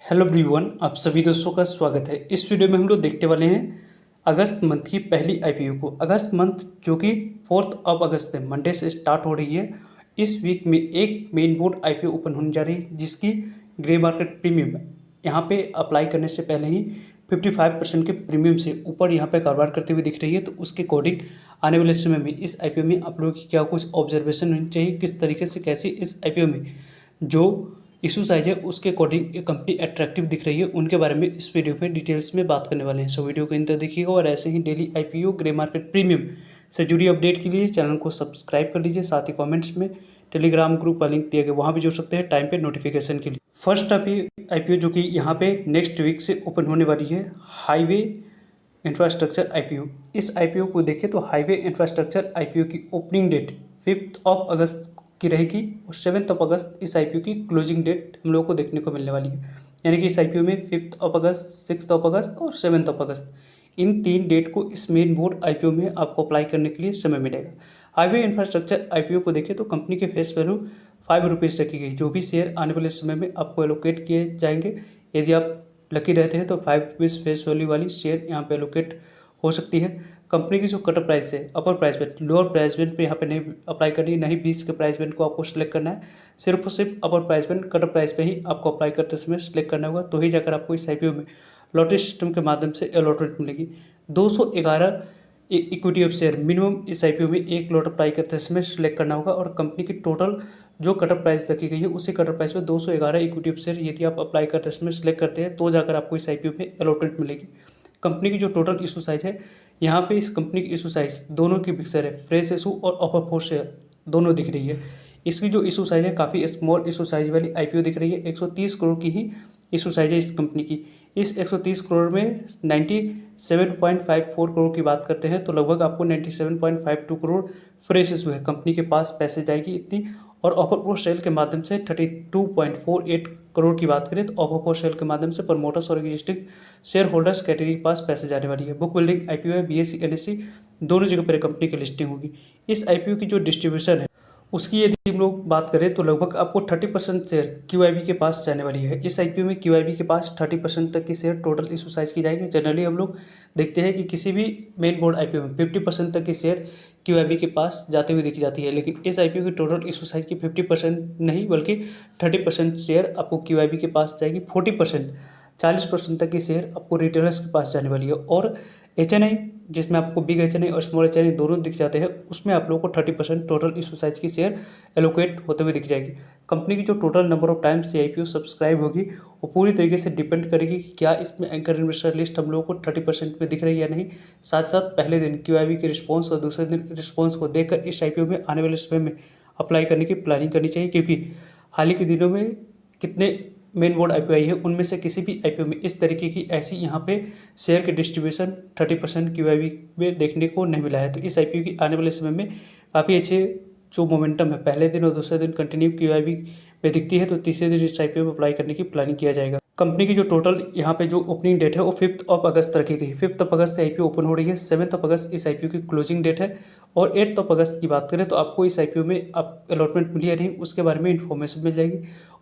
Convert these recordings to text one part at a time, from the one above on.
Hello everyone, आप सभी दोस्तों का स्वागत है। इस वीडियो में हम लोग देखने वाले हैं अगस्त मंथ की पहली आईपीओ को। अगस्त मंथ जो कि 4 अगस्त है, मंडे से स्टार्ट हो रही है। इस वीक में एक मेन बोर्ड आईपीओ ओपन होने जा रही है जिसकी ग्रे मार्केट प्रीमियम यहाँ पे अप्लाई करने से पहले ही 55% के प्रीमियम से ऊपर यहाँ पे कारोबार करते हुए दिख रही है। तो उसके अकॉर्डिंग आने वाले समय में इस आईपीओ में आप लोगों की क्या कुछ ऑब्जर्वेशन होनी चाहिए, किस तरीके से कैसे इस आईपीओ में जो इशू साइज है उसके अकॉर्डिंग कंपनी अट्रैक्टिव दिख रही है, उनके बारे में इस वीडियो में डिटेल्स में बात करने वाले हैं। सो वीडियो को अंत तक देखिएगा और ऐसे ही daily IPO grey market premium से जुड़ी अपडेट के लिए चैनल को सब्सक्राइब कर लीजिए। साथ ही कमेंट्स में टेलीग्राम ग्रुप का लिंक दिया गया, वहाँ भी जुड़ सकते हैं टाइम पे नोटिफिकेशन के लिए। फर्स्ट आईपीओ जो कि यहाँ पे नेक्स्ट वीक से ओपन होने वाली है, हाईवे इंफ्रास्ट्रक्चर आईपीओ। इस आईपीओ को देखें तो हाईवे इंफ्रास्ट्रक्चर आईपीओ की ओपनिंग डेट 5 अगस्त की रहेगी और 7 अगस्त इस आईपीओ की क्लोजिंग डेट हम लोगों को देखने को मिलने वाली है। यानी कि इस आईपीओ में 5 अगस्त, 6 अगस्त और 7 अगस्त, इन 3 डेट को इस मेन बोर्ड आईपीओ में आपको अप्लाई करने के लिए समय मिलेगा। हाईवे इंफ्रास्ट्रक्चर आईपीओ को देखें तो कंपनी के फेस वैल्यू 5 रुपीज़ रखी गई। जो भी शेयर आने वाले समय में आपको एलोकेट किए जाएंगे, यदि आप लकी रहते हैं तो 5 रुपीज़ फेस वैल्यू वाली शेयर यहाँ पे एलोकेट हो सकती है। कंपनी की जो कटर प्राइस है, upper price band, lower price band पे यहाँ पे नहीं अप्लाई करनी है, नहीं 20 के प्राइस बैंड को आपको सिलेक्ट करना है। सिर्फ और सिर्फ अपर प्राइस बैंड, कटर प्राइस पे ही आपको अप्लाई करते समय सिलेक्ट करना होगा, तो ही जाकर आपको इस आईपीओ में लॉटरी सिस्टम के माध्यम से अलॉटमेंट मिलेगी। 211 इक्विटी ऑफ शेयर मिनिमम इस आईपीओ में एक लॉट अप्लाई करते समय सिलेक्ट करना होगा और कंपनी की टोटल जो कटर प्राइस रखी गई है उसी कटर प्राइस में 211 इक्विटी ऑफ शेयर यदि आप अप्लाई करते समय सिलेक्ट करते हैं तो जाकर आपको इस आईपीओ में अलॉटमेंट मिलेगी। कंपनी की जो टोटल इशू साइज है, यहाँ पे इस कंपनी की इशू साइज दोनों की मिक्सर है, फ्रेश इशू और ऑफर फोर्स शेयर दोनों दिख रही है। इसकी जो इशू साइज है काफ़ी स्मॉल इशू साइज वाली आईपीओ दिख रही है। 130 करोड़ की ही इशू साइज है इस कंपनी की। इस 130 करोड़ में 97.54 करोड़ की बात करते हैं तो लगभग आपको 97.52 करोड़ फ्रेश इशू है, कंपनी के पास पैसे जाएगी इतनी। और ऑफर फॉर सेल के माध्यम से 32.48 करोड़ की बात करें तो ऑफर फॉर सेल के माध्यम से प्रमोटर्स और एग्जिस्टिंग शेयर होल्डर्स कैटेगरी के पास पैसे जाने वाली है। बुक बिल्डिंग आईपीओ है, बीएसई एनएसई दोनों जगह पर कंपनी की लिस्टिंग होगी। इस आईपीओ की जो डिस्ट्रीब्यूशन है उसकी यदि हम लोग बात करें तो लगभग आपको 30% शेयर क्यूआईबी के पास जाने वाली है। इस आईपीओ में क्यूआईबी के पास 30% तक की शेयर टोटल इशू साइज की जाएगी। जनरली हम लोग देखते हैं कि किसी भी मेन बोर्ड आईपीओ में 50% तक की शेयर क्यूआईबी के पास जाते हुए दिखी जाती है, लेकिन इस आईपीओ की टोटल इशू साइज की 50% नहीं बल्कि 30% शेयर आपको क्यूआईबी के पास जाएगी। 40% तक की शेयर आपको रिटेलर्स के पास जाने वाली है। और एचएनआई, जिसमें आपको बिग एचएनआई और स्मॉल एचएनआई दोनों दिख जाते हैं, उसमें आप लोगों को 30% टोटल इशू साइज की शेयर एलोकेट होते हुए दिख जाएगी। कंपनी की जो टोटल नंबर ऑफ टाइम्स से आईपीओ सब्सक्राइब होगी वो पूरी तरीके से डिपेंड करेगी कि क्या इसमें एंकर इन्वेस्टर लिस्ट हम लोगों को 30% में दिख रही है या नहीं। साथ साथ पहले दिन क्यूआईबी के रिस्पॉन्स और दूसरे दिन रिस्पॉन्स को देखकर इस आईपीओ में आने वाले समय में अप्लाई करने की प्लानिंग करनी चाहिए, क्योंकि हाल ही के दिनों में कितने मेन बोर्ड आईपीओ आई है उनमें से किसी भी आईपीओ में इस तरीके की ऐसी यहाँ पे शेयर के डिस्ट्रीब्यूशन 30% क्यूआईबी में देखने को नहीं मिला है। तो इस आईपीओ की आने वाले समय में काफ़ी अच्छे जो मोमेंटम है, पहले दिन और दूसरे दिन कंटिन्यू क्यूआईबी में दिखती है तो तीसरे दिन इस आईपीओ में अप्लाई करने की प्लानिंग किया जाएगा। कंपनी की जो टोटल यहाँ पे जो ओपनिंग डेट है वो 5 अगस्त रखी गई। 5 अगस्त से आईपीओ ओपन हो रही है। 7 अगस्त इस आईपीओ की क्लोजिंग डेट है। और 8 अगस्त की बात करें तो आपको इस आईपीओ में आप अलॉटमेंट मिली या नहीं उसके बारे में इन्फॉर्मेशन मिल जाएगी।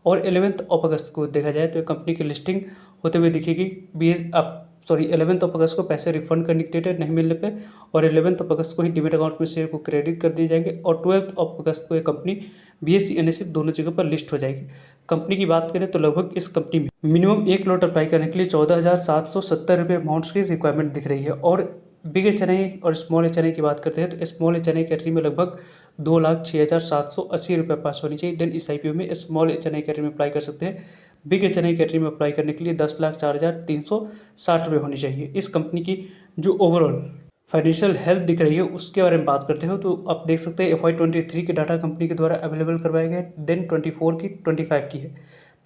और 11 अगस्त को देखा जाए तो कंपनी की लिस्टिंग होते हुए दिखेगी। 11 अगस्त को पैसे रिफंड करने की डेट है नहीं मिलने पे, और 11 अगस्त को ही डिमेट अकाउंट में शेयर को क्रेडिट कर दिए जाएंगे। और 12 अगस्त को ये कंपनी बीएसई एनएसई दोनों जगह पर लिस्ट हो जाएगी। कंपनी की बात करें तो लगभग इस कंपनी में मिनिमम एक लॉट अप्लाई करने के लिए 14,770 रुपये अमाउंट्स की रिक्वायरमेंट दिख रही है। और बिग एचएनआई और स्मॉल एचएनआई की बात करते हैं तो स्मॉल एचएनआई कैटेगरी में लगभग 2,06,780 रुपये पास होनी चाहिए। देन इस आईपीओ में स्मॉल एचएनआई कैटेगरी में अप्लाई कर सकते हैं। बिग एचएनआई कैटेगरी में अप्लाई करने के लिए 10,04,360 रुपये होनी चाहिए। इस कंपनी की जो ओवरऑल फाइनेंशियल हेल्थ दिख रही है उसके बारे में बात करते हो तो आप देख सकते हैं FY23 के डाटा कंपनी के द्वारा अवेलेबल करवाए गए। देन 24 की 25 की है।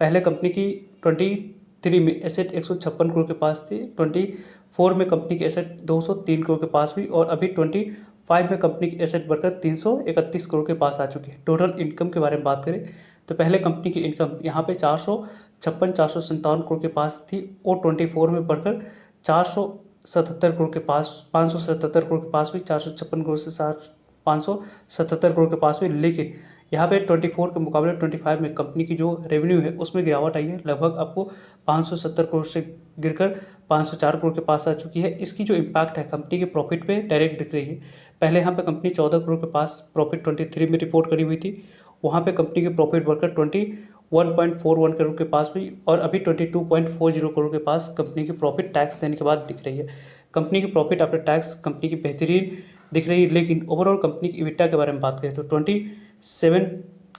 पहले कंपनी की 23 में एसेट 156 करोड़ के पास थी, 24 में कंपनी की एसेट 203 करोड़ के पास हुई और अभी 25 में कंपनी की एसेट बढ़कर 331 करोड़ के पास आ चुकी है। टोटल इनकम के बारे में बात करें तो पहले कंपनी की इनकम यहाँ पे 457 करोड़ के पास थी और 24 में बढ़कर 477 करोड़ के पास 577 करोड़ के पास हुई। 456 करोड़ से 577 करोड़ के पास हुई। लेकिन यहाँ पे 24 के मुकाबले 25 में कंपनी की जो रेवेन्यू है उसमें गिरावट आई है, लगभग आपको 570 करोड़ से गिरकर 504 करोड़ के पास आ चुकी है। इसकी जो इम्पैक्ट है कंपनी के प्रॉफिट पे डायरेक्ट दिख रही है। पहले यहाँ पे कंपनी 14 करोड़ के पास प्रॉफिट 23 में रिपोर्ट करी हुई थी, वहाँ पे कंपनी की प्रॉफिट बढ़कर 21.41 करोड़ के पास हुई और अभी 22.40 करोड़ के पास कंपनी की प्रॉफिट टैक्स देने के बाद दिख रही है। कंपनी की प्रॉफिट आफ्टर टैक्स कंपनी की बेहतरीन दिख रही है। लेकिन ओवरऑल कंपनी की इबिटा के बारे में बात करें तो 27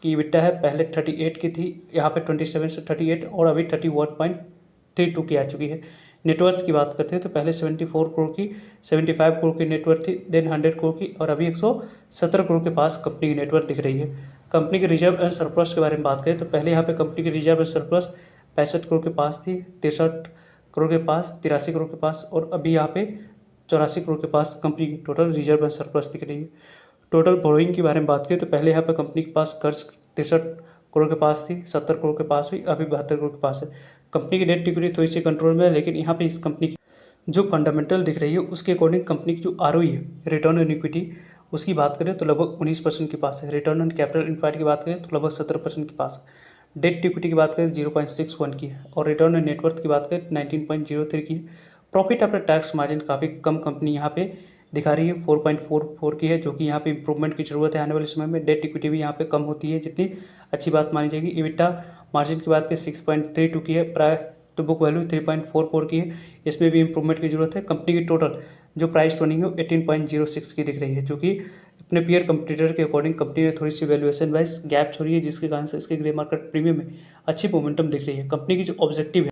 की इबिटा है, पहले 38 की थी, यहाँ पे 27 से 38 और अभी 31.32 की आ चुकी है। नेटवर्थ की बात करते हैं तो पहले 74 करोड़ की 75 करोड़ की नेटवर्थ थी, देन 100 करोड़ की और अभी 117 करोड़ के पास कंपनी की नेटवर्थ दिख रही है। कंपनी के रिजर्व एंड सरप्लस के बारे में बात करें तो पहले यहाँ पे कंपनी की रिजर्व एंड सरप्लस 65 करोड़ के पास थी, 63 करोड़ के पास, 83 करोड़ के पास और अभी यहाँ पे 84 करोड़ के पास कंपनी की टोटल रिजर्व एंड सरप्लस दिख रही है। टोटल बोरोइंग की बारे में बात करें तो पहले यहाँ पे कंपनी के पास कर्ज 63 करोड़ के पास थी, 70 करोड़ के पास हुई, अभी 72 करोड़ के पास है। कंपनी की डेट इक्विटी थोड़ी सी कंट्रोल में है, लेकिन यहाँ पे इस कंपनी की जो फंडामेंटल दिख रही है उसके अकॉर्डिंग कंपनी की जो ROE है, रिटर्न ऑन इक्विटी, उसकी बात करें तो लगभग 19% के पास है। रिटर्न ऑन कैपिटल एम्प्लॉयड की बात करें तो लगभग 17% के पास है। डेट इक्विटी की बात करें 0.61 की है और रिटर्न ऑन नेटवर्थ की बात करें 19.03 की है। प्रॉफिट आफ्टर टैक्स मार्जिन काफ़ी कम कंपनी यहाँ पे दिखा रही है, 4.44 की है, जो कि यहाँ पे इंप्रूवमेंट की जरूरत है आने वाले समय में। डेट इक्विटी भी यहाँ पे कम होती है, जितनी अच्छी बात मानी जाएगी। इबिटा मार्जिन की बात करें 6.32 की है, प्राइस टू बुक वैल्यू 3.44 की है, इसमें भी इंप्रूवमेंट की जरूरत है। कंपनी की टोटल जो प्राइस टर्निंग है 18.06 की दिख रही है, जो कि अपने पीयर कंपटीटर के अकॉर्डिंग कंपनी ने थोड़ी सी वैल्यूएशन वाइज गैप छोड़ी है, जिसके कारण से इसके ग्रे मार्केट प्रीमियम में अच्छी मोमेंटम दिख रही है। कंपनी की जो ऑब्जेक्टिव है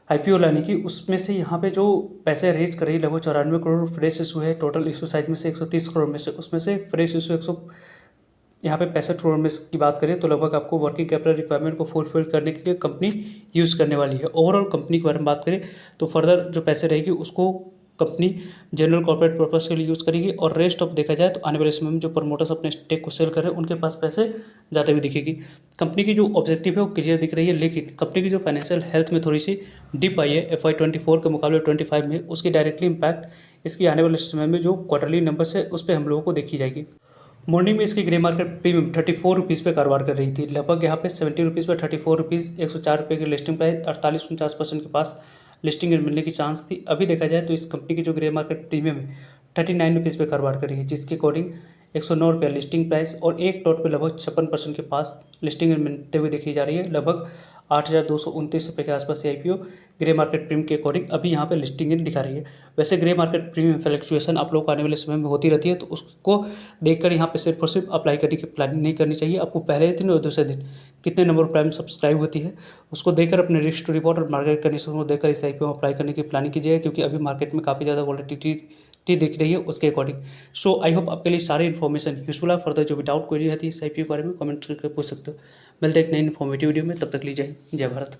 IPO लाने की, उसमें से यहाँ पे जो पैसे रेज कर रही है लगभग 94 करोड़ फ्रेश इशू है। टोटल इशू साइज में से 130 करोड़ में से, उसमें से फ्रेश इशू 100 यहाँ पे 65 करोड़ में की बात करें तो लगभग आपको वर्किंग कैपिटल रिक्वायरमेंट को फुलफिल करने के लिए कंपनी यूज़ करने वाली है। ओवरऑल कंपनी के बारे में बात करें तो फर्दर जो पैसे रहेगी उसको कंपनी जनरल कॉर्पोरेट पर्पस के लिए यूज़ करेगी और रेस्ट ऑफ देखा जाए तो आने वाले समय में जो प्रमोटर्स अपने स्टेक को सेल कर रहे हैं उनके पास पैसे ज़्यादा भी दिखेगी। कंपनी की जो ऑब्जेक्टिव है वो क्लियर दिख रही है, लेकिन कंपनी की जो फाइनेंशियल हेल्थ में थोड़ी सी डिप आई है FY 24 के मुकाबले 25 में, उसकी डायरेक्टली इम्पैक्ट इसकी आने वाले समय में जो क्वार्टरली नंबर्स है उस पर हम लोगों को देखी जाएगी। मॉर्निंग में इसकी ग्रे मार्केट प्रीमियम 34 रुपीज़ पे कारोबार कर रही थी, लगभग यहाँ पे 70 रुपीज़ पर 34 रुपीज़ 104 रुपये की लिस्टिंग प्राइस, 48-49% के पास लिस्टिंग मिलने की चांस थी। अभी देखा जाए तो इस कंपनी की जो ग्रे मार्केट प्रीमियम है 39 रुपीज़ पे कारोबार कर रही है, जिसके अकॉर्डिंग 109 रुपये लिस्टिंग प्राइस और एक डॉट पे लगभग 56% के पास लिस्टिंग मिलते हुए देखी जा रही है। लगभग 8,229 रुपये के आसपास IPO ग्रे मार्केट प्रीमियम के अकॉर्डिंग अभी यहाँ पे लिस्टिंग दिखा रही है। वैसे ग्रे मार्केट प्रीमियम फ्लक्चुएशन आप लोग को आने वाले समय में होती रहती है, तो उसको देखकर यहाँ पे सिर्फ और सिर्फ अप्लाई करने की प्लानिंग नहीं करनी चाहिए। आपको पहले दिन और दूसरे दिन कितने नंबर प्राइम सब्सक्राइब होती है उसको देखकर अपने रिस्क टू रिपोर्ट और मार्केट कंडीशन को देखकर इस IPO में अप्लाई करने की प्लानिंग कीजिएगा, क्योंकि अभी मार्केट में काफ़ी ज़्यादा वॉलेटिलिटी दिख रही है उसके अकॉर्डिंग। सो आई होप आपके लिए सारी इन्फॉर्मेशन यूजफुल है। फर्दर जो भी डाउट क्वेरी रहती है इस IPO के बारे में कमेंट करके पूछ सकते हो। मिलते हैं एक नई इन्फॉर्मेटिव वीडियो में, तब तक लीजिए जय भारत।